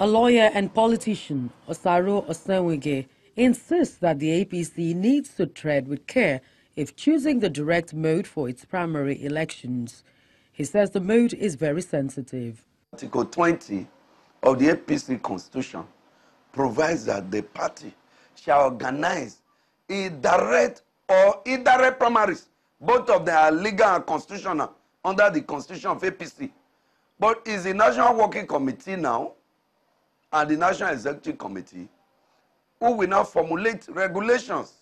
A lawyer and politician, Osaro Osenwege, insists that the APC needs to tread with care if choosing the direct mode for its primary elections. He says the mode is very sensitive. Article 20 of the APC Constitution provides that the party shall organize direct or indirect primaries. Both of them are legal and constitutional under the Constitution of APC. But it's the National Working Committee now and the National Executive Committee who will now formulate regulations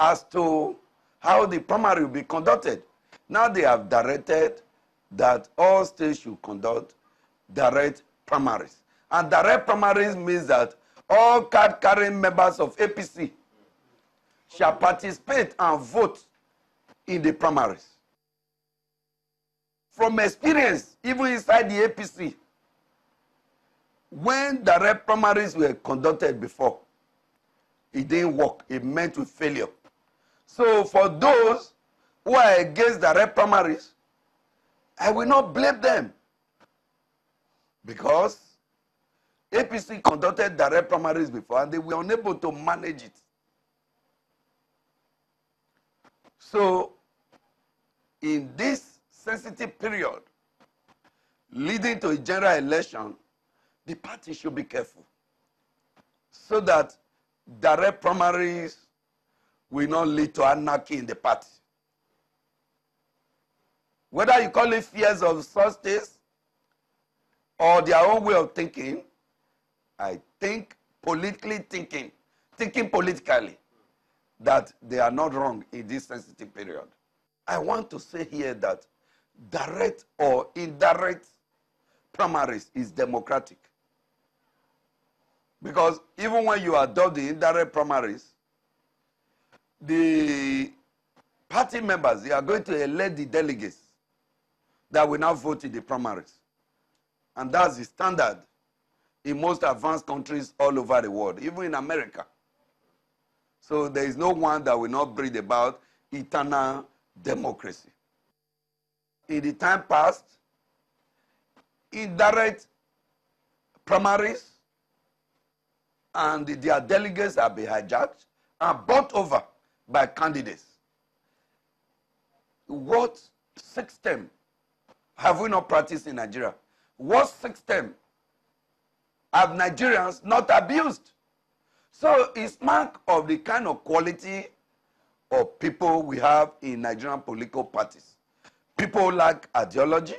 as to how the primary will be conducted. Now they have directed that all states should conduct direct primaries. And direct primaries means that all card-carrying members of APC shall participate and vote in the primaries. From experience, even inside the APC, when direct primaries were conducted before, it didn't work. It met with failure. So for those who are against direct primaries, I will not blame them, because APC conducted direct primaries before and they were unable to manage it. So in this sensitive period leading to a general election, the party should be careful so that direct primaries will not lead to anarchy in the party. Whether you call it fears of substance or their own way of thinking, I think politically thinking politically, that they are not wrong in this sensitive period. I want to say here that direct or indirect primaries is democratic. Because even when you adopt the indirect primaries, the party members, they are going to elect the delegates that will now vote in the primaries. And that's the standard in most advanced countries all over the world, even in America. So there is no one that will not bring about eternal democracy. In the time past, indirect primaries and their delegates have been hijacked and bought over by candidates. What system have we not practiced in Nigeria? What system have Nigerians not abused? So it's mark of the kind of quality of people we have in Nigerian political parties. People who lack ideology,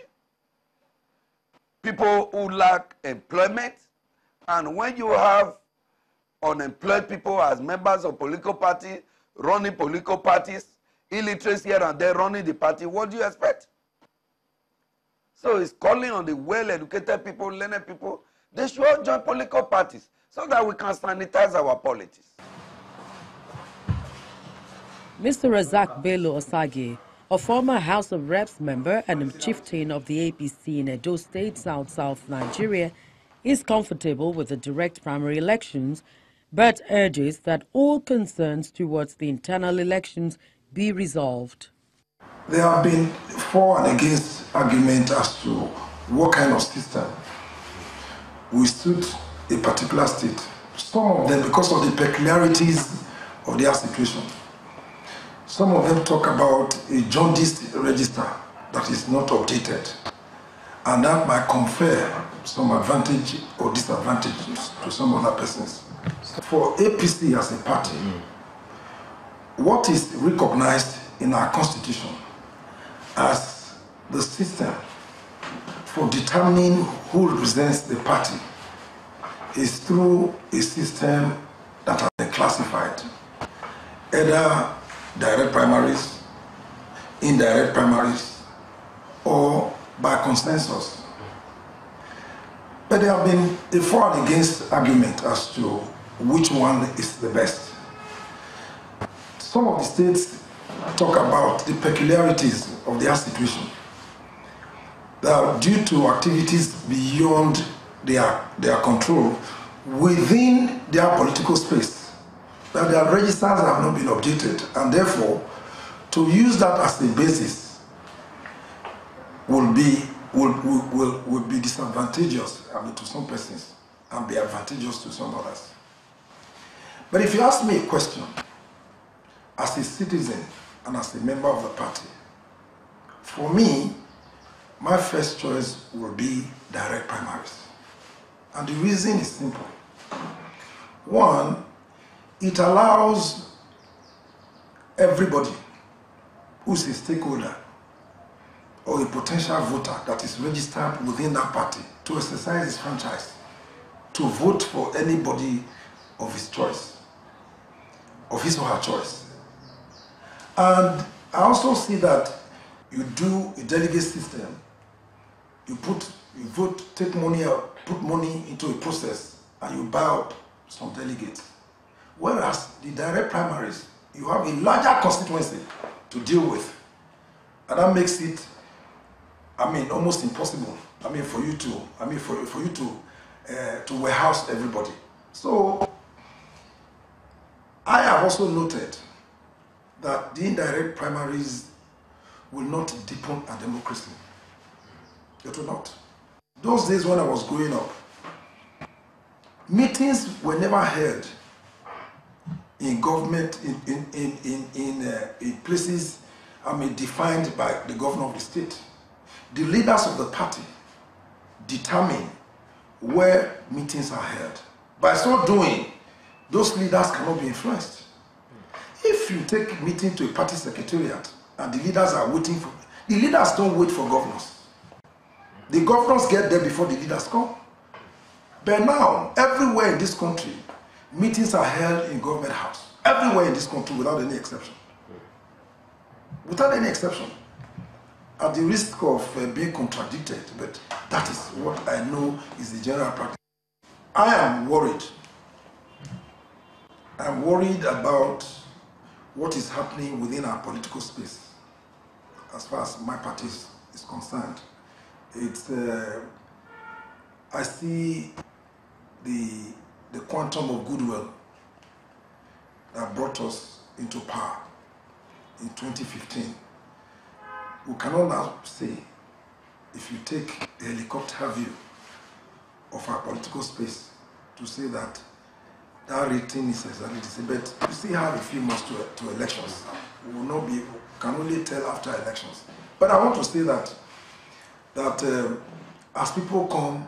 people who lack employment, and when you have unemployed people as members of political parties, running political parties, illiteracy here and there running the party, what do you expect? So it's calling on the well-educated people, learned people, they should all join political parties so that we can sanitize our politics. Mr. Razak Bello Osage, a former House of Reps member and a chieftain of the APC in Edo State, South Nigeria, is comfortable with the direct primary elections, but urges that all concerns towards the internal elections be resolved. There have been for and against arguments as to what kind of system will suit a particular state. Some of them, because of the peculiarities of their situation. Some of them talk about a jaundiced register that is not updated, and that might confer some advantage or disadvantages to some other persons. For APC as a party, what is recognized in our constitution as the system for determining who represents the party is through a system that has been classified, either direct primaries, indirect primaries, or by consensus. But there have been a for and against argument as to which one is the best. Some of the states talk about the peculiarities of their situation, that due to activities beyond their control within their political space, that their registers have not been updated, and therefore to use that as a basis will be disadvantageous, to some persons. and be advantageous to some others. But if you ask me a question, as a citizen and as a member of the party, for me, my first choice will be direct primaries. And the reason is simple. One, it allows everybody who's a stakeholder or a potential voter that is registered within that party to exercise his franchise, to vote for anybody of his choice, of his or her choice. And I also see that you do a delegate system, you vote, take money out, put money into a process, and you buy up some delegates. Whereas the direct primaries, you have a larger constituency to deal with. And that makes it, almost impossible. For you to warehouse everybody. So I have also noted that the indirect primaries will not deepen our democracy. It will not. Those days when I was growing up, meetings were never held in government, in places defined by the governor of the state. The leaders of the party determine where meetings are held. By so doing, those leaders cannot be influenced. If you take a meeting to a party secretariat and the leaders are waiting for, the leaders don't wait for governors. The governors get there before the leaders come. But now, everywhere in this country, meetings are held in government house. Everywhere in this country without any exception. Without any exception. At the risk of being contradicted, but that is what I know is the general practice. I am worried. I'm worried about what is happening within our political space as far as my party is concerned. I see the quantum of goodwill that brought us into power in 2015. We cannot now say, if you take a helicopter view of our political space, to say that that rating is exactly the same. But we still have a few months to elections. We will not be, can only tell after elections. But I want to say that as people come,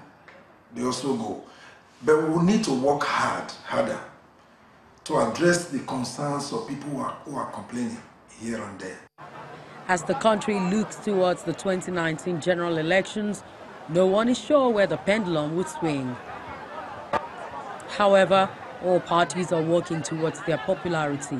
they also go. But we will need to work harder, to address the concerns of people who are complaining here and there. As the country looks towards the 2019 general elections, no one is sure where the pendulum would swing. However, all parties are working towards their popularity.